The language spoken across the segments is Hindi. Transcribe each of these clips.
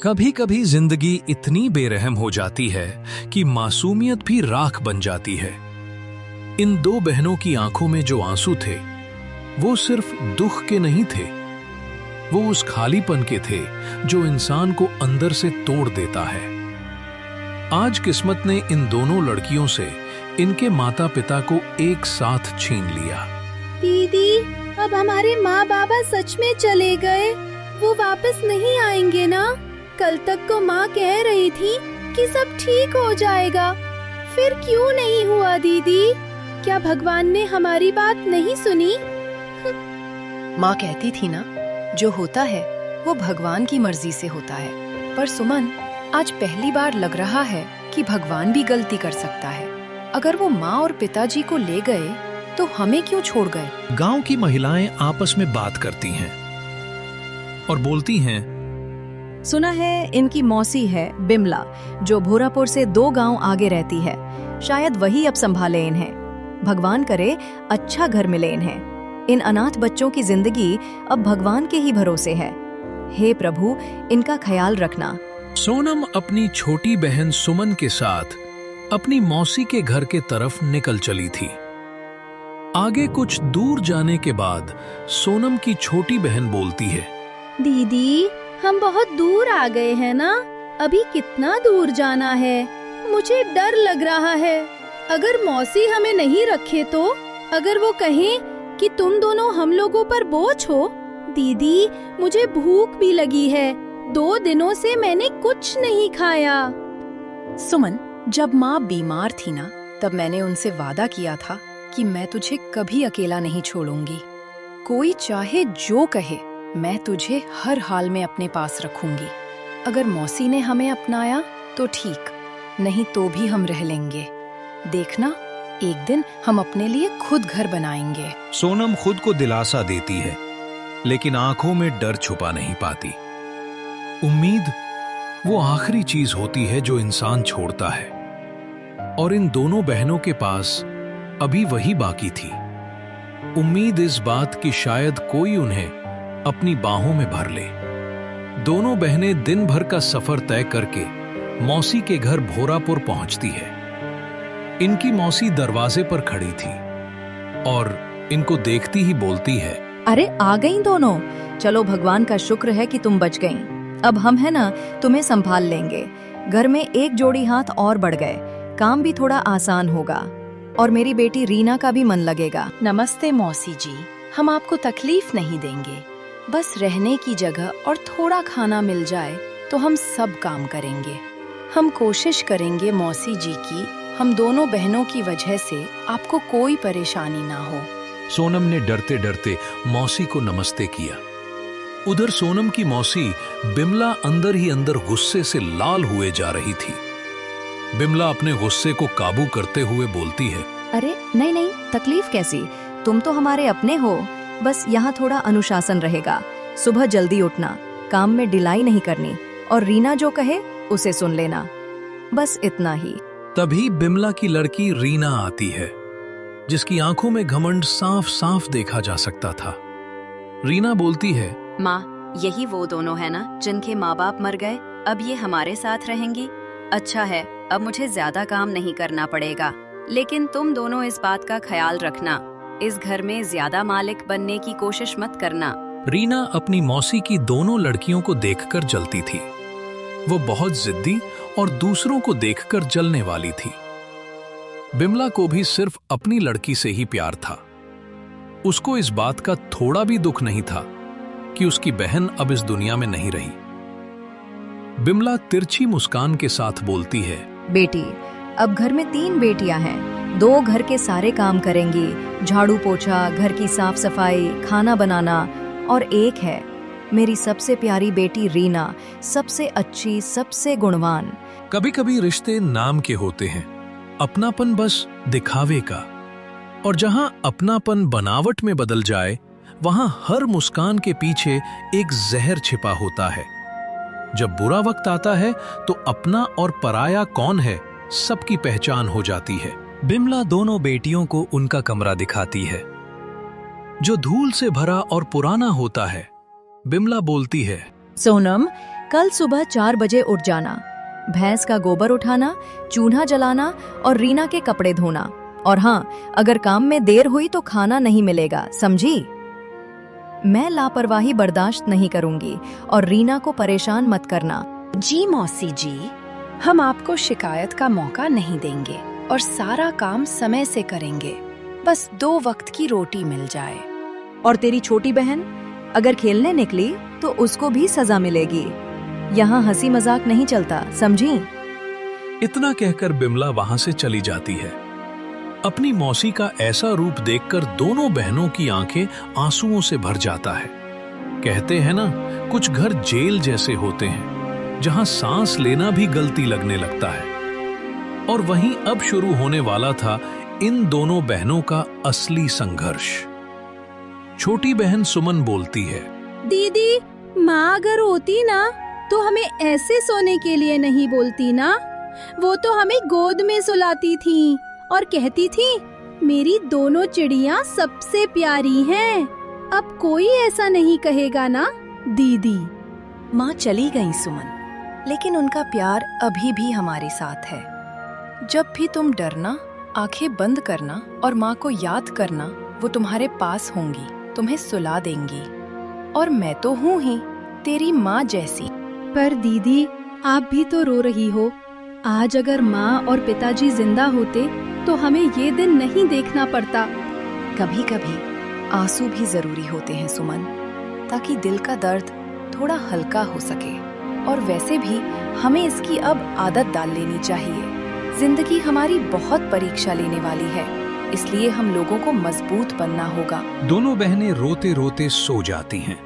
कभी कभी जिंदगी इतनी बेरहम हो जाती है कि मासूमियत भी राख बन जाती है। इन दो बहनों की आंखों में जो आंसू थे वो सिर्फ दुख के नहीं थे, वो उस खालीपन के थे जो इंसान को अंदर से तोड़ देता है। आज किस्मत ने इन दोनों लड़कियों से इनके माता पिता को एक साथ छीन लिया। दीदी, अब हमारे माँ बाबा सच में चले गए, वो वापस नहीं आएंगे ना? कल तक तो माँ कह रही थी कि सब ठीक हो जाएगा, फिर क्यों नहीं हुआ दीदी? क्या भगवान ने हमारी बात नहीं सुनी? माँ कहती थी ना, जो होता है वो भगवान की मर्जी से होता है। पर सुमन, आज पहली बार लग रहा है कि भगवान भी गलती कर सकता है। अगर वो माँ और पिताजी को ले गए तो हमें क्यों छोड़ गए? गांव की महिलाएं आपस में बात करती हैं और बोलती हैं, सुना है इनकी मौसी है बिमला, जो भोरापुर से 2 गांव आगे रहती है। शायद वही अब संभाले इन्हें। भगवान करे अच्छा घर मिले इन्हें। इन अनाथ बच्चों की जिंदगी अब भगवान के ही भरोसे है। हे प्रभु, इनका ख्याल रखना। सोनम अपनी छोटी बहन सुमन के साथ अपनी मौसी के घर के तरफ निकल चली थी। आगे कुछ दूर जाने के बाद सोनम की छोटी बहन बोलती है, दीदी, हम बहुत दूर आ गए हैं ना? अभी कितना दूर जाना है? मुझे डर लग रहा है। अगर मौसी हमें नहीं रखे तो? अगर वो कहें कि तुम दोनों हम लोगों पर बोझ हो? दीदी, मुझे भूख भी लगी है। 2 दिनों से मैंने कुछ नहीं खाया। सुमन, जब माँ बीमार थी ना, तब मैंने उनसे वादा किया था कि मैं तुझे कभी अकेला नहीं छोड़ूंगी। कोई चाहे जो कहे, मैं तुझे हर हाल में अपने पास रखूंगी। अगर मौसी ने हमें अपनाया तो ठीक, नहीं तो भी हम रह लेंगे। देखना, एक दिन हम अपने लिए खुद घर बनाएंगे। सोनम खुद को दिलासा देती है, लेकिन आंखों में डर छुपा नहीं पाती। उम्मीद वो आखिरी चीज होती है जो इंसान छोड़ता है, और इन दोनों बहनों के पास अभी वही बाकी थी। उम्मीद इस बात की शायद कोई उन्हें अपनी बाहों में भर ले। दोनों बहनें दिन भर का सफर तय करके मौसी के घर भोरापुर पहुंचती है। इनकी मौसी दरवाजे पर खड़ी थी और इनको देखती ही बोलती है, अरे आ गई दोनों। चलो, भगवान का शुक्र है कि तुम बच गईं। अब हम है ना, तुम्हें संभाल लेंगे। घर में एक जोड़ी हाथ और बढ़ गए, काम भी थोड़ा आसान होगा और मेरी बेटी रीना का भी मन लगेगा। नमस्ते मौसी जी, हम आपको तकलीफ नहीं देंगे। बस रहने की जगह और थोड़ा खाना मिल जाए तो हम सब काम करेंगे। हम कोशिश करेंगे मौसी जी की हम दोनों बहनों की वजह से आपको कोई परेशानी ना हो। सोनम ने डरते डरते मौसी को नमस्ते किया। उधर सोनम की मौसी बिमला अंदर ही अंदर गुस्से से लाल हुए जा रही थी। बिमला अपने गुस्से को काबू करते हुए बोलती है, अरे नहीं नहीं, तकलीफ कैसी? तुम तो हमारे अपने हो। बस यहाँ थोड़ा अनुशासन रहेगा। सुबह जल्दी उठना, काम में ढिलाई नहीं करनी, और रीना जो कहे उसे सुन लेना। बस इतना ही। तभी बिमला की लड़की रीना आती है, जिसकी आंखों में घमंड साफ साफ देखा जा सकता था। रीना बोलती है, माँ, यही वो दोनों है ना जिनके माँ बाप मर गए? अब ये हमारे साथ रहेंगी। अच्छा है, अब मुझे ज्यादा काम नहीं करना पड़ेगा। लेकिन तुम दोनों इस बात का ख्याल रखना, इस घर में ज्यादा मालिक बनने की कोशिश मत करना। रीना अपनी मौसी की दोनों लड़कियों को देखकर जलती थी। वो बहुत जिद्दी और दूसरों को देखकर जलने वाली थी। बिमला को भी सिर्फ अपनी लड़की से ही प्यार था। उसको इस बात का थोड़ा भी दुख नहीं था कि उसकी बहन अब इस दुनिया में नहीं रही। बिमला तिरछी मुस्कान के साथ बोलती है, बेटी, अब घर में 3 बेटियां हैं। 2 घर के सारे काम करेंगी, झाड़ू पोछा, घर की साफ सफाई, खाना बनाना, और एक है मेरी सबसे प्यारी बेटी रीना, सबसे अच्छी, सबसे गुणवान। कभी कभी रिश्ते नाम के होते हैं, अपनापन बस दिखावे का। और जहां अपनापन बनावट में बदल जाए, वहां हर मुस्कान के पीछे एक जहर छिपा होता है। जब बुरा वक्त आता है तो अपना और पराया कौन है सबकी पहचान हो जाती है। बिमला दोनों बेटियों को उनका कमरा दिखाती है, जो धूल से भरा और पुराना होता है। बिमला बोलती है, सोनम, कल सुबह 4 बजे उठ जाना, भैंस का गोबर उठाना, चूल्हा जलाना और रीना के कपड़े धोना। और हाँ, अगर काम में देर हुई तो खाना नहीं मिलेगा, समझी? मैं लापरवाही बर्दाश्त नहीं करूंगी और रीना को परेशान मत करना। जी मौसी जी, हम आपको शिकायत का मौका नहीं देंगे और सारा काम समय से करेंगे। बस 2 वक्त की रोटी मिल जाए। और तेरी छोटी बहन अगर खेलने निकली तो उसको भी सजा मिलेगी। यहाँ हंसी मजाक नहीं चलता, समझी? इतना कहकर बिमला वहां से चली जाती है। अपनी मौसी का ऐसा रूप देखकर दोनों बहनों की आंखें आंसुओं से भर जाता है। कहते हैं ना, कुछ घर जेल जैसे होते हैं जहां सांस लेना भी गलती लगने लगता है। और वहीं अब शुरू होने वाला था इन दोनों बहनों का असली संघर्ष। छोटी बहन सुमन बोलती है, दीदी, माँ अगर होती ना तो हमें ऐसे सोने के लिए नहीं बोलती ना। वो तो हमें गोद में सुलाती थी और कहती थी मेरी दोनों चिड़िया सबसे प्यारी हैं। अब कोई ऐसा नहीं कहेगा ना दीदी। माँ चली गई सुमन, लेकिन उनका प्यार अभी भी हमारे साथ है। जब भी तुम डरना, आंखें बंद करना और माँ को याद करना, वो तुम्हारे पास होंगी, तुम्हें सुला देंगी। और मैं तो हूँ ही, तेरी माँ जैसी। पर दीदी, आप भी तो रो रही हो। आज अगर माँ और पिताजी जिंदा होते तो हमें ये दिन नहीं देखना पड़ता। कभी कभी आंसू भी जरूरी होते हैं सुमन, ताकि दिल का दर्द थोड़ा हल्का हो सके। और वैसे भी हमें इसकी अब आदत डाल लेनी चाहिए। जिंदगी हमारी बहुत परीक्षा लेने वाली है, इसलिए हम लोगों को मजबूत बनना होगा। दोनों बहनें रोते रोते सो जाती हैं।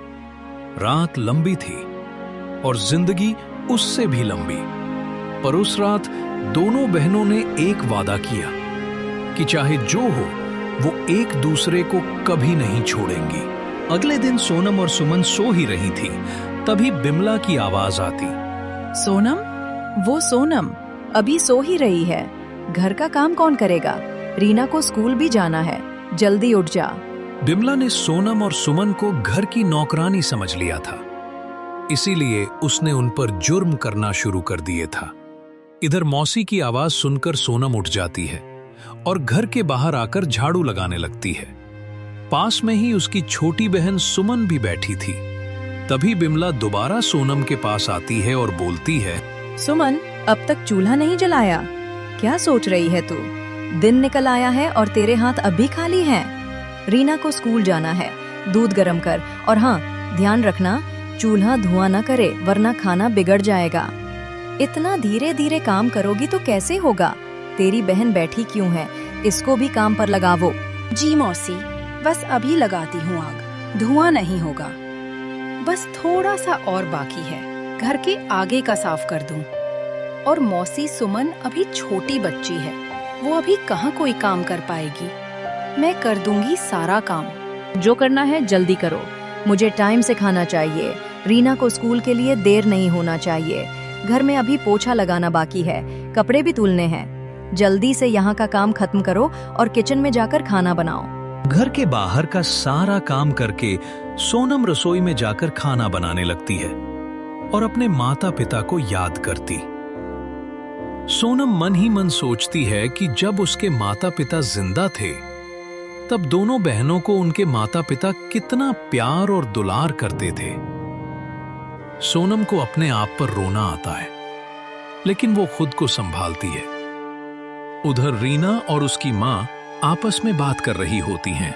रात लंबी थी और जिंदगी उससे भी लंबी। पर उस रात दोनों बहनों ने एक वादा किया कि चाहे जो हो, वो एक दूसरे को कभी नहीं छोड़ेंगी। अगले दिन सोनम और सुमन सो ही रही थी, तभी बिमला की आवाज आती, सोनम, वो सोनम अभी सो ही रही है। घर का काम कौन करेगा? रीना को स्कूल भी जाना है, जल्दी उठ जा। बिमला ने सोनम और सुमन को घर की नौकरानी समझ लिया था, इसीलिए उसने उन पर जुर्म करना शुरू कर दिए था। इधर मौसी की आवाज सुनकर सोनम उठ जाती है और घर के बाहर आकर झाड़ू लगाने लगती है। पास में ही उसकी छोटी बहन सुमन भी बैठी थी। तभी बिमला दोबारा सोनम के पास आती है और बोलती है, सुमन, अब तक चूल्हा नहीं जलाया? क्या सोच रही है तू? दिन निकल आया है और तेरे हाथ अब भी खाली हैं। रीना को स्कूल जाना है, दूध गर्म कर। और हाँ, ध्यान रखना, चूल्हा धुआं न करे, वरना खाना बिगड़ जाएगा। इतना धीरे धीरे काम करोगी तो कैसे होगा? तेरी बहन बैठी क्यों है? इसको भी काम पर लगावो। जी मौसी, बस अभी लगाती हूँ आग, धुआं नहीं होगा। बस थोड़ा सा और बाकी है, घर के आगे का साफ कर दूं। और मौसी, सुमन अभी छोटी बच्ची है, वो अभी कहाँ कोई काम कर पाएगी। मैं कर दूंगी सारा काम। जो करना है जल्दी करो, मुझे टाइम से खाना चाहिए। रीना को स्कूल के लिए देर नहीं होना चाहिए। घर में अभी पोछा लगाना बाकी है, कपड़े भी धुलने हैं। जल्दी से यहाँ का काम खत्म करो और किचन में जाकर खाना बनाओ। घर के बाहर का सारा काम करके सोनम रसोई में जाकर खाना बनाने लगती है और अपने माता पिता को याद करती। सोनम मन ही मन सोचती है कि जब उसके माता पिता जिंदा थे, तब दोनों बहनों को उनके माता पिता कितना प्यार और दुलार करते थे। सोनम को अपने आप पर रोना आता है, लेकिन वो खुद को संभालती है। उधर रीना और उसकी माँ आपस में बात कर रही होती हैं।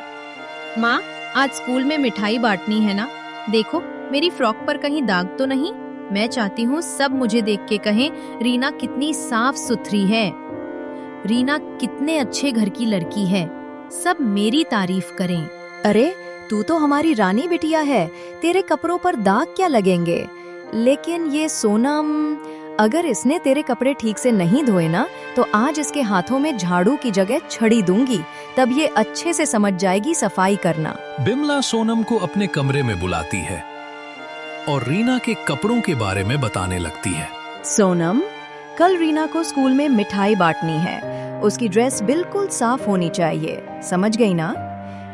माँ, आज स्कूल में मिठाई बांटनी है ना? देखो, मेरी फ्रॉक पर कहीं दाग तो नहीं? मैं चाहती हूँ सब मुझे देख के कहें रीना कितनी साफ सुथरी है, रीना कितने अच्छे घर की लड़की है, सब मेरी तारीफ करें। अरे, तू तो हमारी रानी बिटिया है, तेरे कपड़ों पर दाग क्या लगेंगे? लेकिन ये सोनम, अगर इसने तेरे कपड़े ठीक से नहीं धोए ना, तो आज इसके हाथों में झाड़ू की जगह छड़ी दूंगी, तब ये अच्छे से समझ जाएगी सफाई करना। बिमला सोनम को अपने कमरे में बुलाती है और रीना के कपड़ों के बारे में बताने लगती है। सोनम, कल रीना को स्कूल में मिठाई बांटनी है, उसकी ड्रेस बिल्कुल साफ होनी चाहिए, समझ गई ना?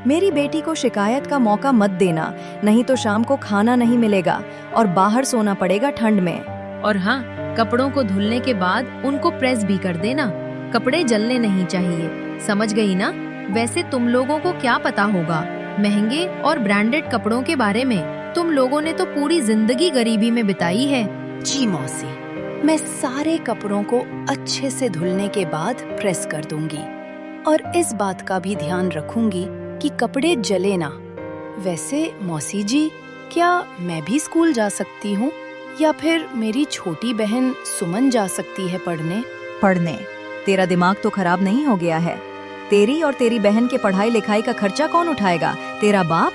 मेरी बेटी को शिकायत का मौका मत देना, नहीं तो शाम को खाना नहीं मिलेगा और बाहर सोना पड़ेगा ठंड में। और हाँ, कपड़ों को धुलने के बाद उनको प्रेस भी कर देना, कपड़े जलने नहीं चाहिए, समझ गई ना? वैसे तुम लोगों को क्या पता होगा महंगे और ब्रांडेड कपड़ों के बारे में? तुम लोगों ने तो पूरी जिंदगी गरीबी में बिताई है। जी मौसी, मैं सारे कपड़ों को अच्छे से धुलने के बाद प्रेस कर दूंगी और इस बात का भी ध्यान रखूंगी कि कपड़े जले ना। वैसे मौसी जी, क्या मैं भी स्कूल जा सकती हूँ या फिर मेरी छोटी बहन सुमन जा सकती है पढ़ने? तेरा दिमाग तो खराब नहीं हो गया है? तेरी और तेरी बहन के पढ़ाई लिखाई का खर्चा कौन उठाएगा? तेरा बाप?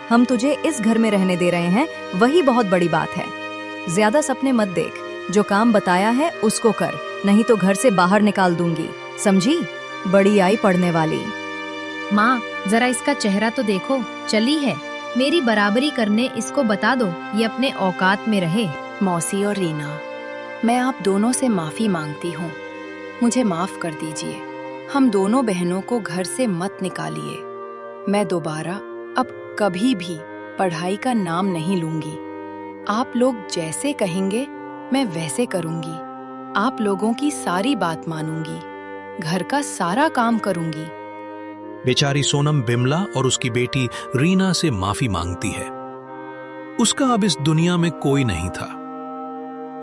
हम तुझे इस घर में रहने दे रहे हैं, वही बहुत बड़ी बात है। ज्यादा सपने मत देख, जो काम बताया है उसको कर, नहीं तो घर से बाहर निकाल दूंगी, समझी? बड़ी आई पढ़ने वाली। माँ, जरा इसका चेहरा तो देखो, चली है। मेरी बराबरी करने इसको बता दो, ये अपने औकात में रहे। मौसी और रीना, मैं आप दोनों से माफी मांगती हूँ, मुझे माफ कर दीजिए। हम दोनों बहनों को घर से मत निकालिए। मैं दोबारा अब कभी भी पढ़ाई का नाम नहीं लूंगी। आप लोग जैसे कहेंगे मैं वैसे करूंगी। आप लोगों की सारी बात मानूंगी, घर का सारा काम करूंगी। बेचारी सोनम बिमला और उसकी बेटी रीना से माफी मांगती है। उसका अब इस दुनिया में कोई नहीं था।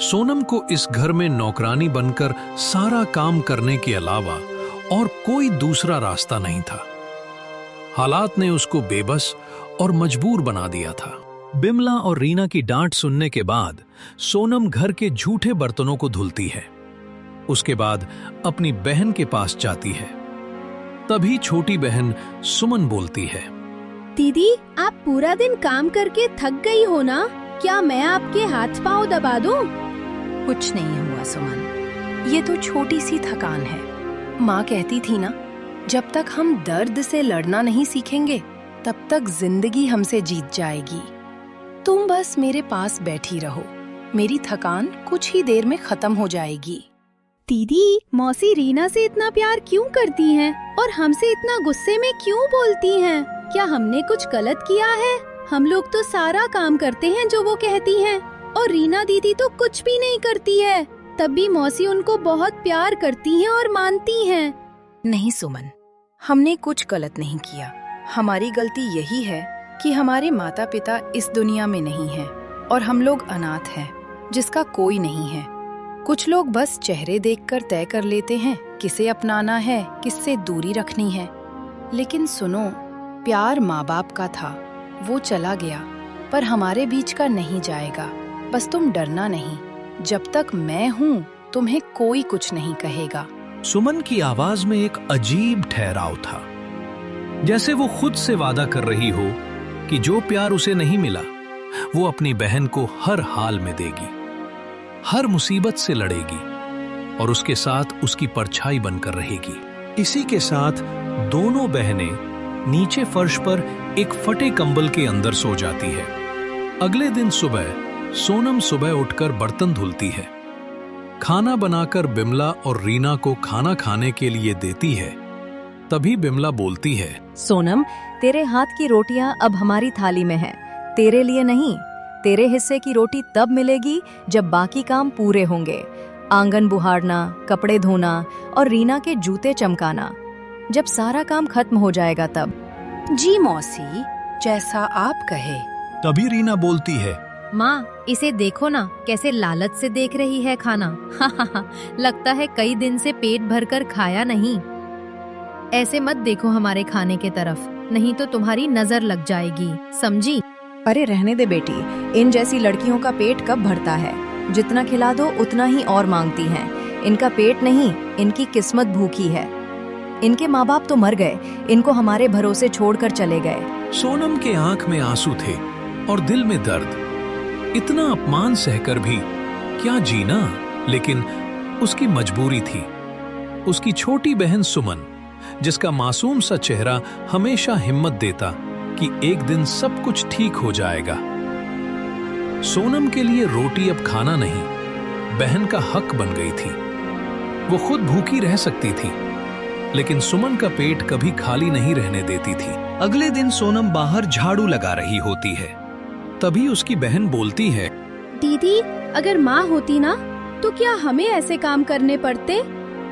सोनम को इस घर में नौकरानी बनकर सारा काम करने के अलावा और कोई दूसरा रास्ता नहीं था। हालात ने उसको बेबस और मजबूर बना दिया था। बिमला और रीना की डांट सुनने के बाद सोनम घर के झूठे बर्तनों को धुलती है। उसके बाद अपनी बहन के पास जाती है। तभी छोटी बहन सुमन बोलती है, दीदी, आप पूरा दिन काम करके थक गई हो ना? क्या मैं आपके हाथ पांव दबा दूं? कुछ नहीं हुआ सुमन, ये तो छोटी सी थकान है। माँ कहती थी ना, जब तक हम दर्द से लड़ना नहीं सीखेंगे तब तक जिंदगी हमसे जीत जाएगी। तुम बस मेरे पास बैठी रहो, मेरी थकान कुछ ही देर में खत्म हो जाएगी। दीदी, मौसी रीना से इतना प्यार क्यों करती हैं और हमसे इतना गुस्से में क्यों बोलती हैं? क्या हमने कुछ गलत किया है? हम लोग तो सारा काम करते हैं जो वो कहती हैं, और रीना दीदी तो कुछ भी नहीं करती है, तब भी मौसी उनको बहुत प्यार करती हैं और मानती हैं। नहीं सुमन, हमने कुछ गलत नहीं किया। हमारी गलती यही है कि हमारे माता पिता इस दुनिया में नहीं हैं और हम लोग अनाथ हैं, जिसका कोई नहीं है। कुछ लोग बस चेहरे देखकर तय कर लेते हैं किसे अपनाना है, किससे दूरी रखनी है। लेकिन सुनो, प्यार माँ बाप का था, वो चला गया, पर हमारे बीच का नहीं जाएगा। बस तुम डरना नहीं, जब तक मैं हूँ तुम्हें कोई कुछ नहीं कहेगा। सुमन की आवाज में एक अजीब ठहराव था, जैसे वो खुद से वादा कर रही हो कि जो प्यार उसे नहीं मिला वो अपनी बहन को हर हाल में देगी, हर मुसीबत से लड़ेगी और उसके साथ उसकी परछाई बनकर रहेगी। इसी के साथ दोनों बहनें नीचे फर्श पर एक फटे कंबल के अंदर सो जाती है। अगले दिन सुबह सोनम सुबह उठकर बर्तन धुलती है, खाना बनाकर बिमला और रीना को खाना खाने के लिए देती है। तभी बिमला बोलती है, सोनम, तेरे हाथ की रोटियां अब हमारी थाली में हैं, तेरे लिए नहीं। तेरे हिस्से की रोटी तब मिलेगी जब बाकी काम पूरे होंगे। आंगन बुहारना, कपड़े धोना और रीना के जूते चमकाना। जब सारा काम खत्म हो जाएगा तब। जी मौसी, जैसा आप कहे। तभी रीना बोलती है, माँ, इसे देखो ना, कैसे लालच से देख रही है खाना। लगता है कई दिन से पेट भरकर खाया नहीं। ऐसे मत देखो हमारे खाने के तरफ, नहीं तो तुम्हारी नजर लग जाएगी, समझी? अरे रहने दे बेटी, इन जैसी लड़कियों का पेट कब भरता है? जितना खिला दो उतना ही और मांगती हैं। इनका पेट नहीं, इनकी किस्मत भूखी है। इनके माँ बाप तो मर गए, इनको हमारे भरोसे छोड़कर चले गए। सोनम के आंख में आंसू थे और दिल में दर्द। इतना अपमान सहकर भी क्या जीना, लेकिन उसकी मजबूरी थी। उसकी छोटी बहन सुमन, जिसका मासूम सा चेहरा हमेशा हिम्मत देता कि एक दिन सब कुछ ठीक हो जाएगा। सोनम के लिए रोटी अब खाना नहीं, बहन का हक बन गई थी। वो खुद भूखी रह सकती थी, लेकिन सुमन का पेट कभी खाली नहीं रहने देती थी। अगले दिन सोनम बाहर झाड़ू लगा रही होती है। तभी उसकी बहन बोलती है, दीदी, अगर माँ होती ना तो क्या हमें ऐसे काम करने पड़ते?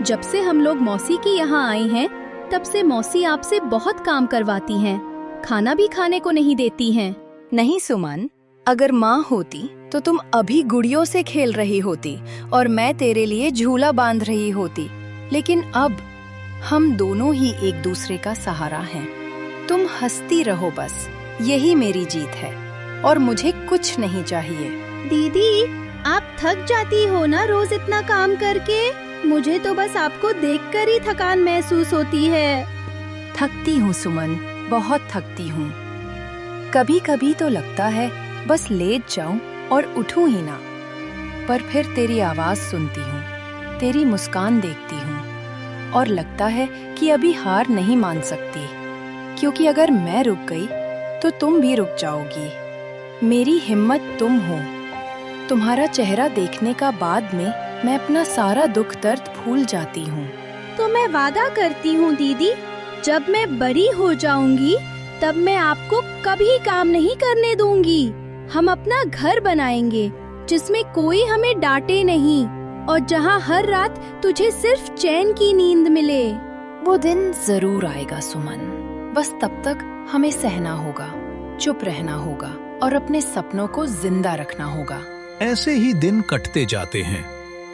जब से हम लोग मौसी की यहाँ आए हैं तब से मौसी आपसे बहुत काम करवाती हैं, खाना भी खाने को नहीं देती हैं। नहीं सुमन, अगर माँ होती तो तुम अभी गुड़ियों से खेल रही होती और मैं तेरे लिए झूला बांध रही होती। लेकिन अब हम दोनों ही एक दूसरे का सहारा हैं। तुम हंसती रहो बस, यही मेरी जीत है और मुझे कुछ नहीं चाहिए। दीदी, आप थक जाती हो ना रोज इतना काम करके? मुझे तो बस आपको देखकर ही थकान महसूस होती है। थकती हूँ सुमन, बहुत थकती हूँ। कभी कभी तो लगता है बस लेट जाऊं और उठूं ही ना, पर फिर तेरी आवाज सुनती हूँ, तेरी मुस्कान देखती हूँ और लगता है कि अभी हार नहीं मान सकती, क्योंकि अगर मैं रुक गई तो तुम भी रुक जाओगी। मेरी हिम्मत तुम हो। तुम्हारा चेहरा देखने का बाद में मैं अपना सारा दुख दर्द भूल जाती हूँ। तो मैं वादा करती हूँ दीदी, जब मैं बड़ी हो जाऊंगी तब मैं आपको कभी काम नहीं करने दूंगी। हम अपना घर बनाएंगे जिसमें कोई हमें डांटे नहीं और जहाँ हर रात तुझे सिर्फ चैन की नींद मिले। वो दिन जरूर आएगा सुमन, बस तब तक हमें सहना होगा, चुप रहना होगा और अपने सपनों को जिंदा रखना होगा। ऐसे ही दिन कटते जाते हैं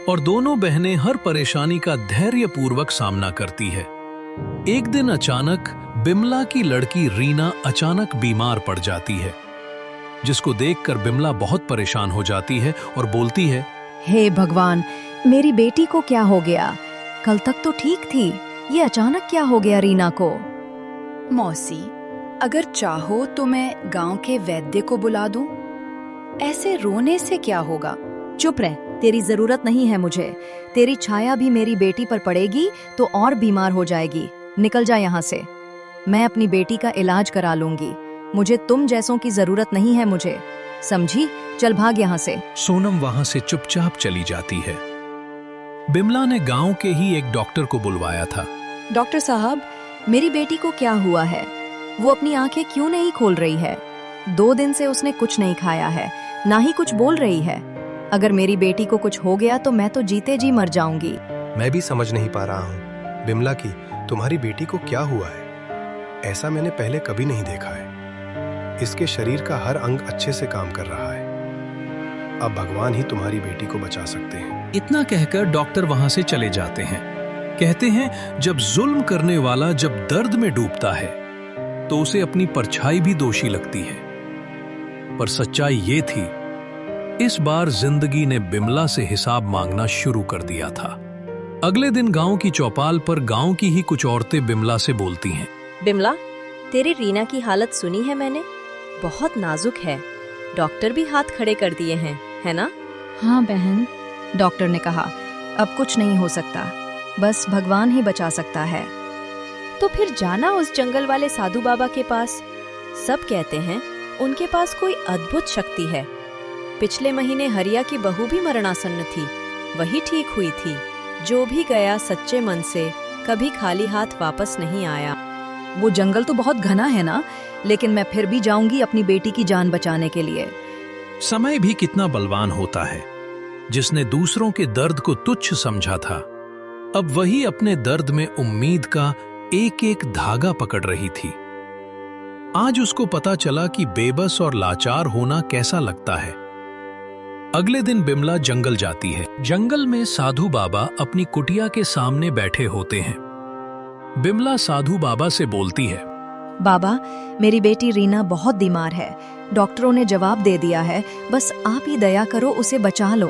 और दोनों बहनें हर परेशानी का धैर्यपूर्वक सामना करती है। एक दिन अचानक बिमला की लड़की रीना अचानक बीमार पड़ जाती है, जिसको देखकर बिमला बहुत परेशान हो जाती है और बोलती है, हे भगवान, मेरी बेटी को क्या हो गया? कल तक तो ठीक थी, ये अचानक क्या हो गया रीना को? मौसी, अगर चाहो तो मैं गांव के वैद्य को बुला दूं? ऐसे रोने से क्या होगा? चुप रह, तेरी जरूरत नहीं है मुझे। तेरी छाया भी मेरी बेटी पर पड़ेगी तो और बीमार हो जाएगी। निकल जा यहाँ से। मैं अपनी बेटी का इलाज करा लूंगी। मुझे तुम जैसों की जरूरत नहीं है मुझे, समझी? चल भाग यहाँ से। सोनम वहां से चुपचाप चली जाती है। बिमला ने गांव के ही एक डॉक्टर को बुलवाया था। डॉक्टर साहब, मेरी बेटी को क्या हुआ है? वो अपनी आंखें क्यों नहीं खोल रही है? 2 दिन से उसने कुछ नहीं खाया है, ना ही कुछ बोल रही है। अगर मेरी बेटी को कुछ हो गया तो मैं तो जीते जी मर जाऊंगी। मैं भी समझ नहीं पा रहा हूँ बिमला की तुम्हारी बेटी को क्या हुआ है। ऐसा मैंने पहले कभी नहीं देखा है। इसके शरीर का हर अंग अच्छे से काम कर रहा है। अब भगवान ही तुम्हारी बेटी को बचा सकते हैं। इतना कहकर डॉक्टर वहां से चले जाते हैं। कहते हैं, जब जुल्म करने वाला जब दर्द में डूबता है तो उसे अपनी परछाई भी दोषी लगती है। पर सच्चाई ये थी, इस बार जिंदगी ने बिमला से हिसाब मांगना शुरू कर दिया था। अगले दिन गांव की चौपाल पर गांव की ही कुछ औरतें बिमला से बोलती हैं, बिमला, तेरी रीना की हालत सुनी है मैंने, बहुत नाजुक है। डॉक्टर भी हाथ खड़े कर दिए हैं, है ना? हाँ बहन, डॉक्टर ने कहा अब कुछ नहीं हो सकता, बस भगवान ही बचा सकता है। तो फिर जाना उस जंगल वाले साधु बाबा के पास। सब कहते हैं उनके पास कोई अद्भुत शक्ति है। पिछले महीने हरिया की बहू भी मरणासन्न थी, वही ठीक हुई थी। जो भी गया सच्चे मन से कभी खाली हाथ वापस नहीं आया। वो जंगल तो बहुत घना है ना, लेकिन मैं फिर भी जाऊंगी अपनी बेटी की जान बचाने के लिए। समय भी कितना बलवान होता है। जिसने दूसरों के दर्द को तुच्छ समझा था, अब वही अपने दर्द में उम्मीद का एक एक धागा पकड़ रही थी। आज उसको पता चला कि बेबस और लाचार होना कैसा लगता है। अगले दिन बिमला जंगल जाती है। जंगल में साधु बाबा अपनी कुटिया के सामने बैठे होते हैं। बिमला साधु बाबा से बोलती है, बाबा, मेरी बेटी रीना बहुत बीमार है। डॉक्टरों ने जवाब दे दिया है, बस आप ही दया करो, उसे बचा लो।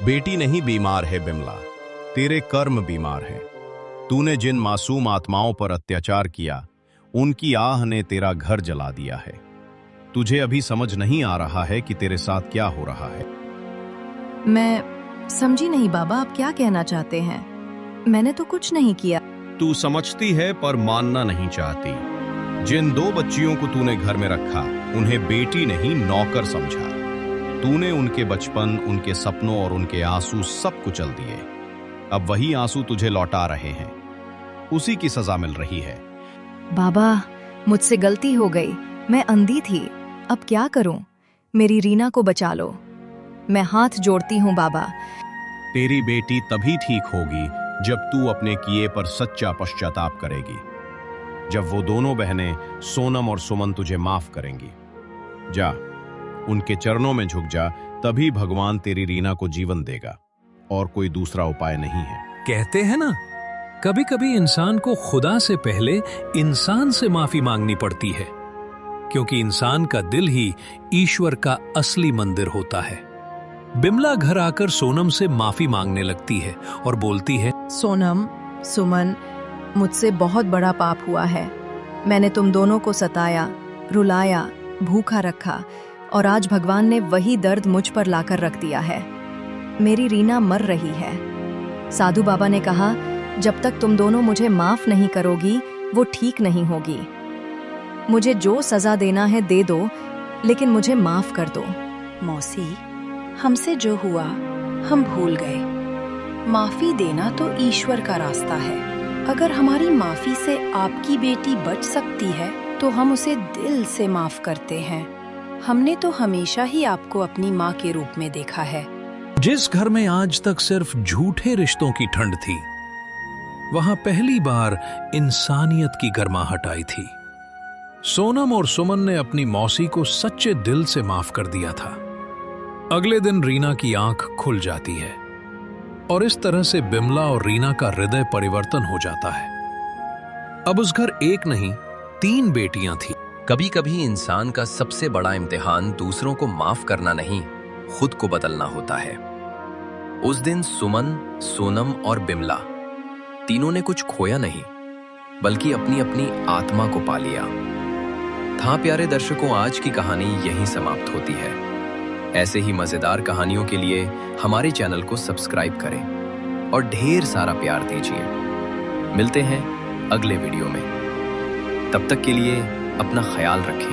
बेटी नहीं बीमार है बिमला, तेरे कर्म बीमार हैं। तूने जिन मासूम आत्माओं पर अत्याचार किया, उनकी आह ने तेरा घर जला दिया है। तुझे अभी समझ नहीं आ रहा है कि तेरे साथ क्या हो रहा है। मैं समझी नहीं बाबा, आप क्या कहना चाहते हैं? मैंने तो कुछ नहीं किया। तू समझती है पर मानना नहीं चाहती। जिन 2 बच्चियों को तूने घर में रखा, उन्हें बेटी नहीं नौकर समझा। तूने उनके बचपन, उनके सपनों और उनके आंसू सब कुचल दिए। अब वही आंसू तुझे लौटा रहे हैं, उसी की सजा मिल रही है। बाबा, मुझसे गलती हो गई, मैं अंधी थी, अब क्या करूं? मेरी रीना को बचा लो। मैं हाथ जोड़ती हूँ बाबा। तेरी बेटी तभी ठीक होगी जब तू अपने किए पर सच्चा पश्चाताप करेगी, जब वो दोनों बहनें सोनम और सुमन तुझे माफ करेंगी। जा, उनके चरणों में झुक जा, तभी भगवान तेरी रीना को जीवन देगा, और कोई दूसरा उपाय नहीं है। कहते हैं ना, कभी कभी इंसान को खुदा से पहले इंसान से माफी मांगनी पड़ती है, क्योंकि इंसान का दिल ही ईश्वर का असली मंदिर होता है। बिमला घर आकर सोनम से माफी मांगने लगती है और बोलती है, सोनम, सुमन, मुझसे बहुत बड़ा पाप हुआ है। मैंने तुम दोनों को सताया, रुलाया, भूखा रखा, और आज भगवान ने वही दर्द मुझ पर लाकर रख दिया है। मेरी रीना मर रही है। साधु बाबा ने कहा, जब तक तुम दोनों मुझे माफ नहीं करोगी, वो ठीक नहीं होगी। मुझे जो सजा देना है दे दो, लेकिन मुझे माफ कर दो। मौसी, हमसे जो हुआ हम भूल गए। माफी देना तो ईश्वर का रास्ता है। अगर हमारी माफी से आपकी बेटी बच सकती है तो हम उसे दिल से माफ करते हैं। हमने तो हमेशा ही आपको अपनी माँ के रूप में देखा है। जिस घर में आज तक सिर्फ झूठे रिश्तों की ठंड थी, वहां पहली बार इंसानियत की गर्माहट आई थी। सोनम और सुमन ने अपनी मौसी को सच्चे दिल से माफ कर दिया था। अगले दिन रीना की आंख खुल जाती है, और इस तरह से बिमला और रीना का हृदय परिवर्तन हो जाता है। अब उस घर एक नहीं, 3 बेटियां थीं। कभी कभी इंसान का सबसे बड़ा इम्तिहान दूसरों को माफ करना नहीं, खुद को बदलना होता है। उस दिन सुमन, सोनम और बिमला तीनों ने कुछ खोया नहीं, बल्कि अपनी अपनी आत्मा को पा लिया था। प्यारे दर्शकों, आज की कहानी यहीं समाप्त होती है। ऐसे ही मजेदार कहानियों के लिए हमारे चैनल को सब्सक्राइब करें और ढेर सारा प्यार दीजिए। मिलते हैं अगले वीडियो में। तब तक के लिए अपना ख्याल रखें।